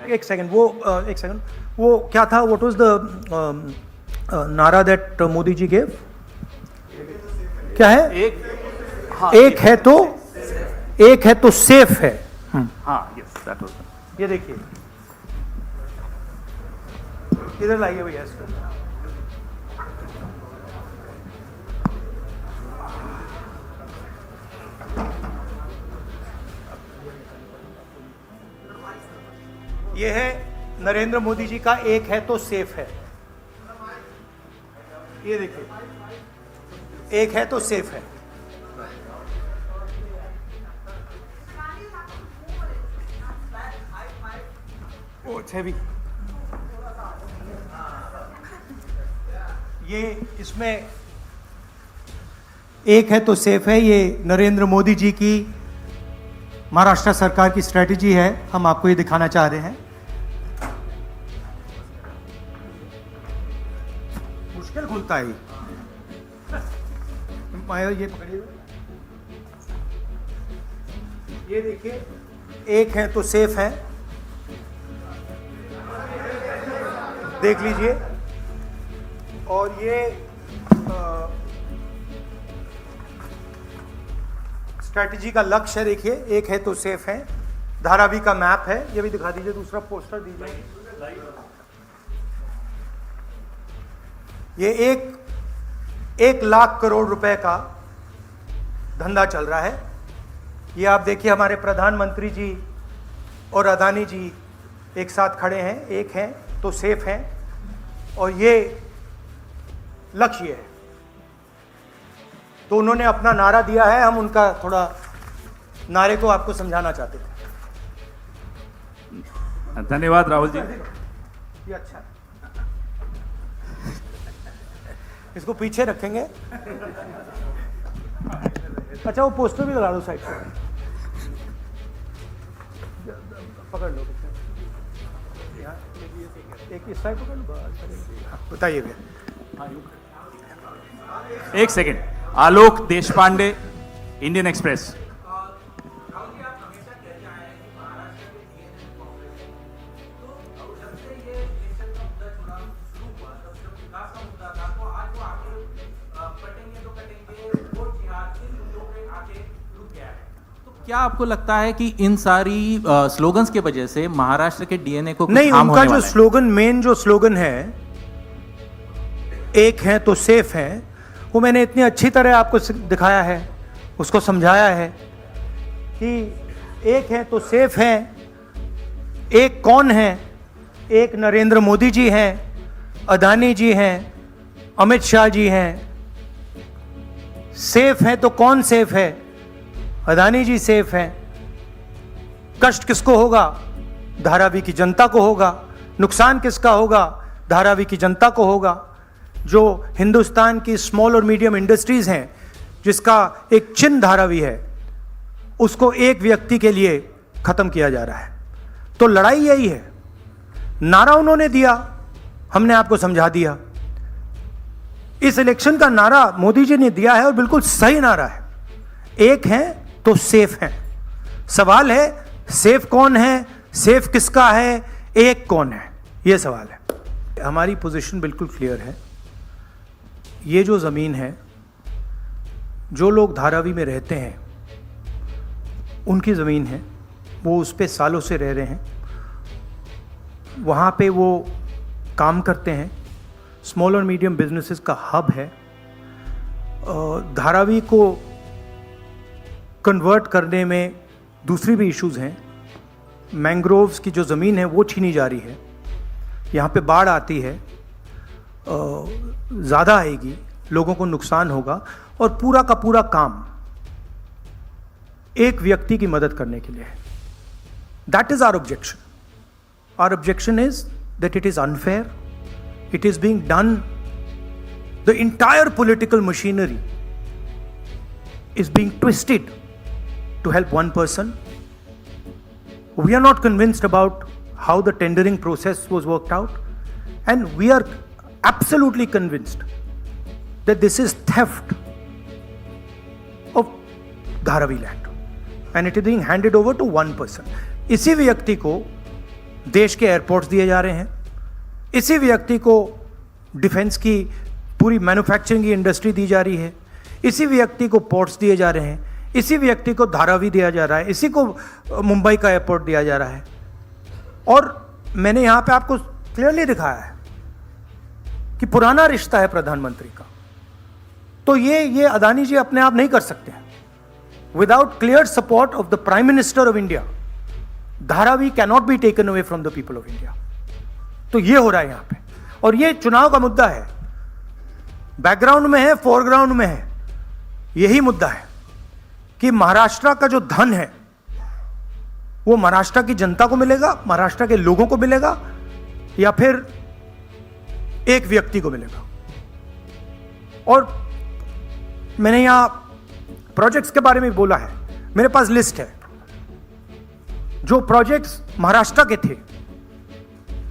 एक सेकंड वो क्या था? व्हाट वाज द नारा दैट मोदी जी गेव? क्या है? एक है तो सेफ है। हाँ, यस, दैट वाज। ये देखिए, इधर लाइए भैया इसको। ये है नरेंद्र मोदी जी का एक है तो सेफ है। ये देखिए, एक है तो सेफ है। It's heavy. ये इसमें एक है तो सेफ है, ये नरेंद्र मोदी जी की महाराष्ट्र सरकार की स्ट्रेटजी है। हम आपको ये दिखाना चाह रहे हैं। मुश्किल खुलता है ये पकड़िए। ये देखिए, एक है तो सेफ है, देख लीजिए। और ये स्ट्रैटेजी का लक्ष्य है, देखिए, एक है तो सेफ है। धारावी का मैप है, ये भी दिखा दीजिए। दूसरा पोस्टर दीजिए। ये 1 लाख करोड़ रुपए का धंधा चल रहा है। ये आप देखिए, हमारे प्रधानमंत्री जी और अदानी जी एक साथ खड़े हैं। एक हैं तो सेफ हैं, और ये लक्ष्य है। तो उन्होंने अपना नारा दिया है, हम उनका थोड़ा नारे को आपको समझाना चाहते थे। धन्यवाद राहुल जी। ये अच्छा है, इसको पीछे रखेंगे। अच्छा, वो पोस्टर भी लगा दो साइड से, पकड़ लो। एक इस साइड पकड़ लो, बताइए भैया। एक सेकेंड, आलोक देशपांडे, इंडियन एक्सप्रेस। क्या आपको लगता है कि इन सारी स्लोगन्स की वजह से महाराष्ट्र के डीएनए को नहीं, उनका जो स्लोगन, मेन जो स्लोगन है, एक है तो सेफ है, वो मैंने इतनी अच्छी तरह आपको दिखाया है, उसको समझाया है कि एक है तो सेफ है। एक कौन है? एक नरेंद्र मोदी जी हैं, अदानी जी हैं, अमित शाह जी हैं। सेफ है तो कौन सेफ है? अदानी जी सेफ हैं। कष्ट किसको होगा? धारावी की जनता को होगा। नुकसान किसका होगा? धारावी की जनता को होगा। जो हिंदुस्तान की स्मॉल और मीडियम इंडस्ट्रीज हैं, जिसका एक चिन्ह धारावी है, उसको एक व्यक्ति के लिए खत्म किया जा रहा है। तो लड़ाई यही है। नारा उन्होंने दिया, हमने आपको समझा दिया। इस इलेक्शन का नारा मोदी जी ने दिया है, और बिल्कुल सही नारा है। एक है तो सेफ है। सवाल है, सेफ कौन है, सेफ किसका है, एक कौन है, यह सवाल है। हमारी पोजीशन बिल्कुल क्लियर है। ये जो ज़मीन है, जो लोग धारावी में रहते हैं, उनकी ज़मीन है। वो उस पे सालों से रह रहे हैं, वहाँ पे वो काम करते हैं। स्मॉल और मीडियम बिजनेसेस का हब है। धारावी को कन्वर्ट करने में दूसरी भी इश्यूज हैं। मैंग्रोव्स की जो ज़मीन है वो छीनी जा रही है। यहाँ पे बाढ़ आती है, ज़्यादा आएगी, लोगों को नुकसान होगा, और पूरा का पूरा काम एक व्यक्ति की मदद करने के लिए है। That is our objection. Our objection is that it is unfair, it is being done, the entire political machinery is being twisted to help one person. We are not convinced about how the tendering process was worked out, and we are absolutely convinced that this is theft of Dharavi land and it is being handed over to one person. इसी व्यक्ति को देश के airports दिए जा रहे हैं, इसी व्यक्ति को डिफेंस की पूरी मैन्युफैक्चरिंग की इंडस्ट्री दी जा रही है, इसी व्यक्ति को पोर्ट्स दिए जा रहे हैं, इसी व्यक्ति को धारावी दिया जा रहा है, इसी को मुंबई का एयरपोर्ट दिया जा रहा है। और मैंने यहाँ पे आपको क्लियरली दिखाया है कि पुराना रिश्ता है प्रधानमंत्री का। तो ये अदानी जी अपने आप नहीं कर सकते हैं। Without clear support of the prime minister of India, Dharavi cannot be taken away from the people of India. तो ये हो रहा है यहां पे, और ये चुनाव का मुद्दा है, बैकग्राउंड में है, फोरग्राउंड में है। यही मुद्दा है कि महाराष्ट्र का जो धन है वो महाराष्ट्र की जनता को मिलेगा, महाराष्ट्र के लोगों को मिलेगा, या फिर एक व्यक्ति को मिलेगा। और मैंने यहां प्रोजेक्ट्स के बारे में बोला है, मेरे पास लिस्ट है जो प्रोजेक्ट्स महाराष्ट्र के थे,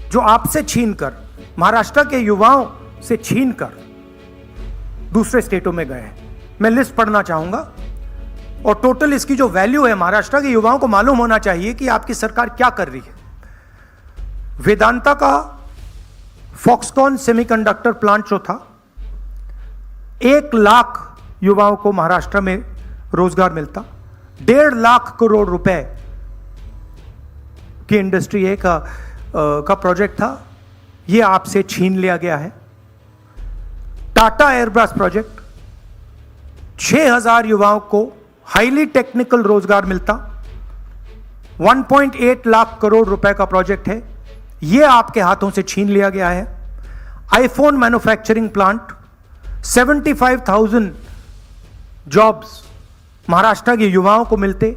जो आपसे छीनकर, महाराष्ट्र के युवाओं से छीनकर दूसरे स्टेटों में गए हैं। मैं लिस्ट पढ़ना चाहूंगा, और टोटल इसकी जो वैल्यू है, महाराष्ट्र के युवाओं को मालूम होना चाहिए कि आपकी सरकार क्या कर रही है। वेदांता का फॉक्सकॉन सेमीकंडक्टर प्लांट जो था, 1 लाख युवाओं को महाराष्ट्र में रोजगार मिलता, 1.5 लाख करोड़ रुपए की इंडस्ट्री का प्रोजेक्ट था, यह आपसे छीन लिया गया है। टाटा एयरब्रश प्रोजेक्ट, 6000 युवाओं को हाईली टेक्निकल रोजगार मिलता, 1.8 लाख करोड़ रुपए का प्रोजेक्ट है, यह आपके हाथों से छीन लिया गया है। IPhone manufacturing plant, 75,000 jobs Maharashtra के युवाओं को मिलते,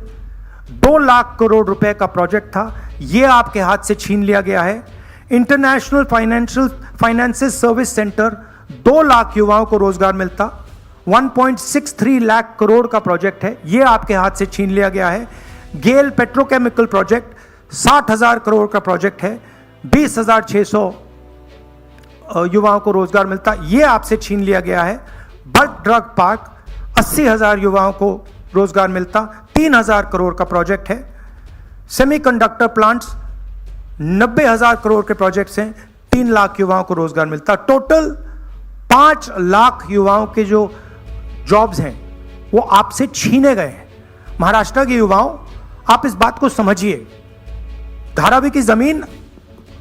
2 लाख करोड़ रुपए का प्रोजेक्ट था, यह आपके हाथ से छीन लिया गया है। International finances service centre, 2 lakh युवाओं को रोजगार मिलता, 1.63 लाख करोड़ का प्रोजेक्ट है, यह आपके हाथ से छीन लिया गया है। गेल पेट्रोकेमिकल प्रोजेक्ट, 60,000 करोड़ का प्रोजेक्ट है, 20,600 युवाओं को रोजगार मिलता, यह आपसे छीन लिया गया है। बर्ड ड्रग पार्क, 80,000 युवाओं को रोजगार मिलता, 3,000 करोड़ का प्रोजेक्ट है। सेमीकंडक्टर प्लांट्स, 90,000 करोड़ के प्रोजेक्ट्स हैं, 3 लाख युवाओं को रोजगार मिलता। टोटल 5 लाख युवाओं के जो जॉब्स हैं वो आपसे छीने गए हैं। महाराष्ट्र के युवाओं, आप इस बात को समझिए, धारावी की जमीन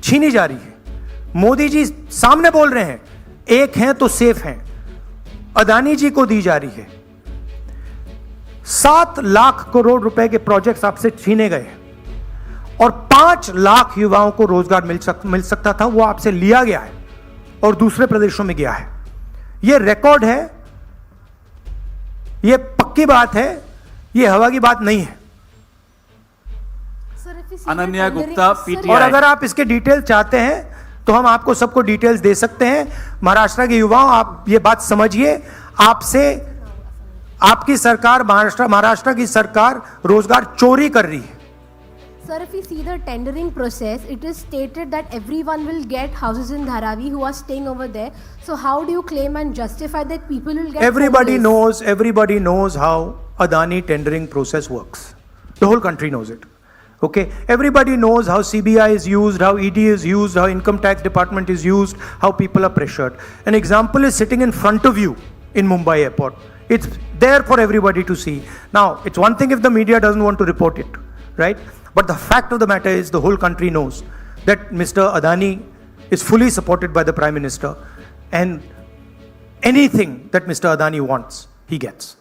छीनी जा रही है। मोदी जी सामने बोल रहे हैं, एक हैं तो सेफ हैं, अदानी जी को दी जा रही है। 7 लाख करोड़ रुपए के प्रोजेक्ट्स आपसे छीने गए हैं, और 5 लाख युवाओं को रोजगार मिल सकता था, वो आपसे लिया गया है और दूसरे प्रदेशों में गया है। यह रिकॉर्ड है, यह पक्की बात है, यह हवा की बात नहीं है। अनन्या गुप्ता, पीटीआई। और अगर आप इसके डिटेल चाहते हैं तो हम आपको सबको डिटेल्स दे सकते हैं। महाराष्ट्र के युवाओं, आप ये बात समझिए, आपसे आपकी सरकार, महाराष्ट्र की सरकार रोजगार चोरी कर रही है। Sir, if we see the tendering process, it is stated that everyone will get houses in Dharavi who are staying over there. So how do you claim and justify that people will get Everybody homeless? knows how Adani tendering process works. The whole country knows it. Okay, everybody knows how CBI is used, how ED is used, how income tax department is used, how people are pressured. An example is sitting in front of you in Mumbai airport. It's there for everybody to see. Now, it's one thing if the media doesn't want to report it, right? But the fact of the matter is the whole country knows that Mr. Adani is fully supported by the Prime Minister, and anything that Mr. Adani wants, he gets.